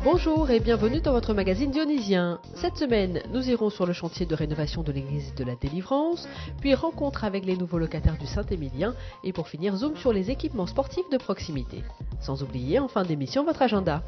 Bonjour et bienvenue dans votre magazine dionysien. Cette semaine, nous irons sur le chantier de rénovation de l'église de la Délivrance, puis rencontre avec les nouveaux locataires du Saint-Émilien et pour finir, zoom sur les équipements sportifs de proximité. Sans oublier, en fin d'émission, votre agenda.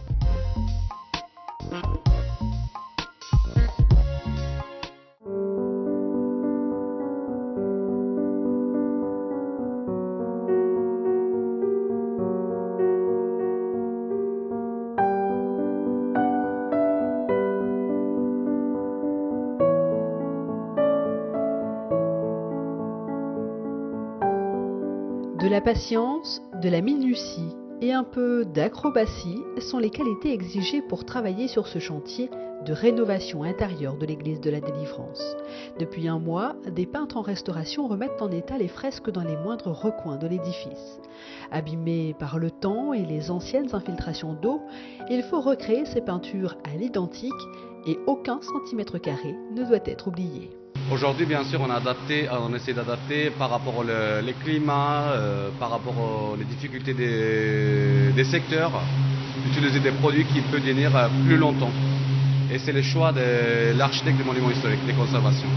De la patience, de la minutie et un peu d'acrobatie sont les qualités exigées pour travailler sur ce chantier de rénovation intérieure de l'église de la Délivrance. Depuis un mois, des peintres en restauration remettent en état les fresques dans les moindres recoins de l'édifice. Abîmées par le temps et les anciennes infiltrations d'eau, il faut recréer ces peintures à l'identique et aucun centimètre carré ne doit être oublié. Aujourd'hui, bien sûr, on essaie d'adapter par rapport au climats, par rapport aux difficultés des secteurs, d'utiliser des produits qui peuvent tenir plus longtemps. Et c'est le choix de l'architecte des monuments historiques, des conservations.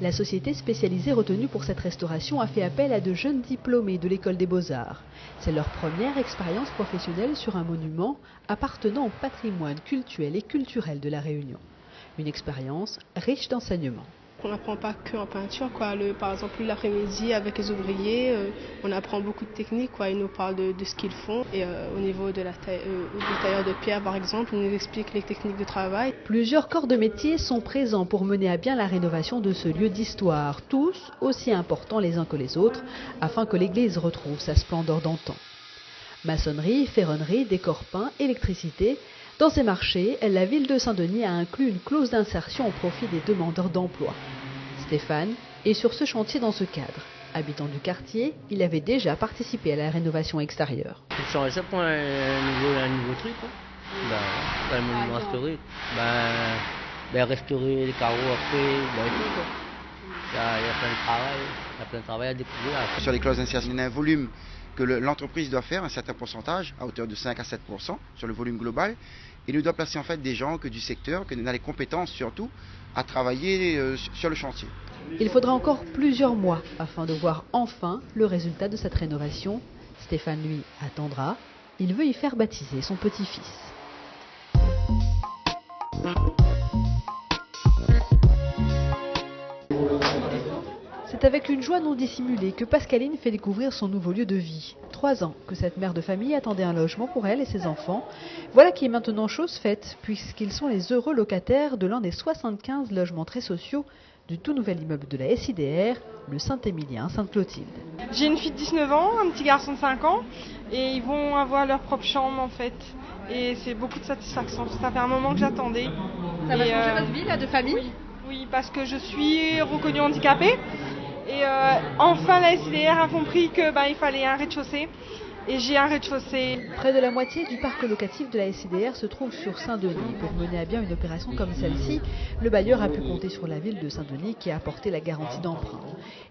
La société spécialisée retenue pour cette restauration a fait appel à de jeunes diplômés de l'école des Beaux-Arts. C'est leur première expérience professionnelle sur un monument appartenant au patrimoine cultuel et culturel de la Réunion. Une expérience riche d'enseignements. On n'apprend pas que en peinture, quoi. Par exemple, l'après-midi avec les ouvriers, on apprend beaucoup de techniques, quoi. Ils nous parlent de ce qu'ils font. Et au niveau de du tailleur de pierre, par exemple, ils nous expliquent les techniques de travail. Plusieurs corps de métier sont présents pour mener à bien la rénovation de ce lieu d'histoire, tous aussi importants les uns que les autres, afin que l'église retrouve sa splendeur d'antan. Maçonnerie, ferronnerie, décor peint, électricité. Dans ces marchés, la ville de Saint-Denis a inclus une clause d'insertion au profit des demandeurs d'emploi. Stéphane est sur ce chantier dans ce cadre. Habitant du quartier, il avait déjà participé à la rénovation extérieure. Il change ça pour un nouveau truc, quoi. Un monument historique. Restaurer les carreaux après, tout, quoi. Il y a plein de travail à découvrir. Sur les clauses d'insertion, il y a un volume que l'entreprise doit faire, un certain pourcentage, à hauteur de 5 à 7% sur le volume global. Et nous doit placer en fait des gens du secteur, qui ont les compétences surtout, à travailler sur le chantier. Il faudra encore plusieurs mois afin de voir enfin le résultat de cette rénovation. Stéphane, lui, attendra. Il veut y faire baptiser son petit-fils. C'est avec une joie non dissimulée que Pascaline fait découvrir son nouveau lieu de vie. 3 ans que cette mère de famille attendait un logement pour elle et ses enfants. Voilà qui est maintenant chose faite, puisqu'ils sont les heureux locataires de l'un des 75 logements très sociaux du tout nouvel immeuble de la SIDR, le Saint-Émilien Sainte-Clotilde. J'ai une fille de 19 ans, un petit garçon de 5 ans, et ils vont avoir leur propre chambre en fait. Et c'est beaucoup de satisfaction, ça fait un moment que j'attendais. Ça va changer votre vie là, de famille ? Oui, parce que je suis reconnue handicapée. Et enfin la SIDR a compris qu'il fallait un rez-de-chaussée. Et j'ai un rez-de-chaussée. Près de la moitié du parc locatif de la SIDR se trouve sur Saint-Denis. Pour mener à bien une opération comme celle-ci, le bailleur a pu compter sur la ville de Saint-Denis qui a apporté la garantie d'emprunt.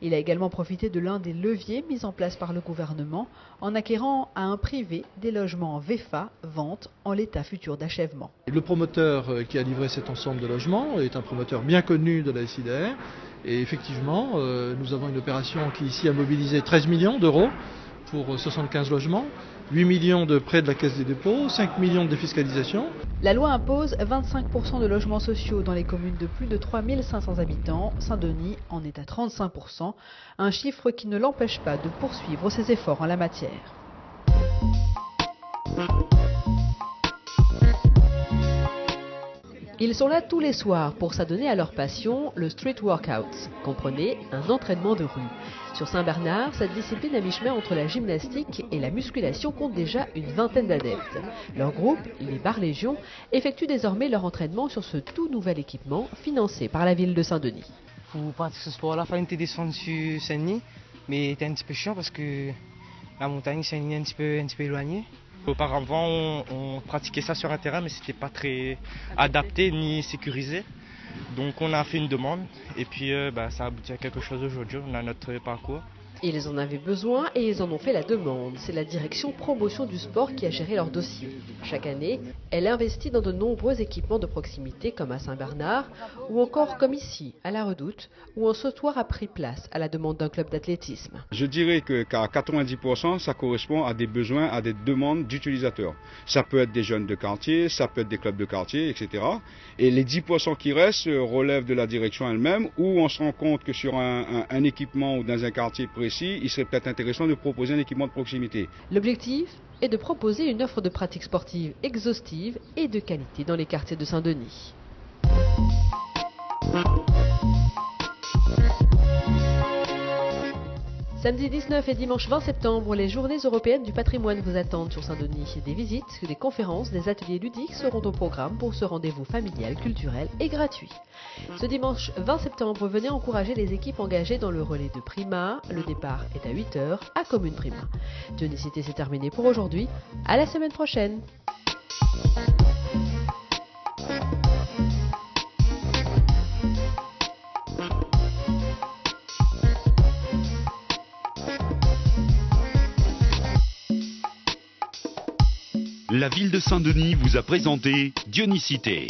Il a également profité de l'un des leviers mis en place par le gouvernement en acquérant à un privé des logements en VFA, vente en l'état futur d'achèvement. Le promoteur qui a livré cet ensemble de logements est un promoteur bien connu de la SIDR. Et effectivement, nous avons une opération qui ici a mobilisé 13 millions d'euros pour 75 logements, 8 millions de prêts de la Caisse des dépôts, 5 millions de défiscalisation. La loi impose 25% de logements sociaux dans les communes de plus de 3500 habitants. Saint-Denis en est à 35%, un chiffre qui ne l'empêche pas de poursuivre ses efforts en la matière. Ils sont là tous les soirs pour s'adonner à leur passion, le street workout. Comprenez, un entraînement de rue. Sur Saint-Bernard, cette discipline à mi-chemin entre la gymnastique et la musculation compte déjà une vingtaine d'adeptes. Leur groupe, les Bar Légion, effectue désormais leur entraînement sur ce tout nouvel équipement financé par la ville de Saint-Denis. Pour pratiquer ce sport-là, il fallait descendre sur Saint-Denis, mais c'était un petit peu chiant parce que la montagne, Saint-Denis est un petit peu éloignée. Auparavant, on pratiquait ça sur un terrain, mais c'était pas très adapté ni sécurisé. Donc on a fait une demande et puis ça a abouti à quelque chose aujourd'hui. On a notre parcours. Ils en avaient besoin et ils en ont fait la demande. C'est la direction promotion du sport qui a géré leur dossier. Chaque année, elle investit dans de nombreux équipements de proximité comme à Saint-Bernard ou encore comme ici, à la Redoute, où un sautoir a pris place à la demande d'un club d'athlétisme. Je dirais qu'à 90%, ça correspond à des besoins, à des demandes d'utilisateurs. Ça peut être des jeunes de quartier, ça peut être des clubs de quartier, etc. Et les 10% qui restent relèvent de la direction elle-même, où on se rend compte que sur un équipement ou dans un quartier précis, il serait peut-être intéressant de proposer un équipement de proximité. L'objectif est de proposer une offre de pratiques sportives exhaustive et de qualité dans les quartiers de Saint-Denis. Samedi 19 et dimanche 20 septembre, les journées européennes du patrimoine vous attendent sur Saint-Denis. Des visites, des conférences, des ateliers ludiques seront au programme pour ce rendez-vous familial, culturel et gratuit. Ce dimanche 20 septembre, venez encourager les équipes engagées dans le relais de Prima. Le départ est à 8h à Commune Prima. Dionicité, c'est terminé pour aujourd'hui. À la semaine prochaine. La ville de Saint-Denis vous a présenté Dionicité.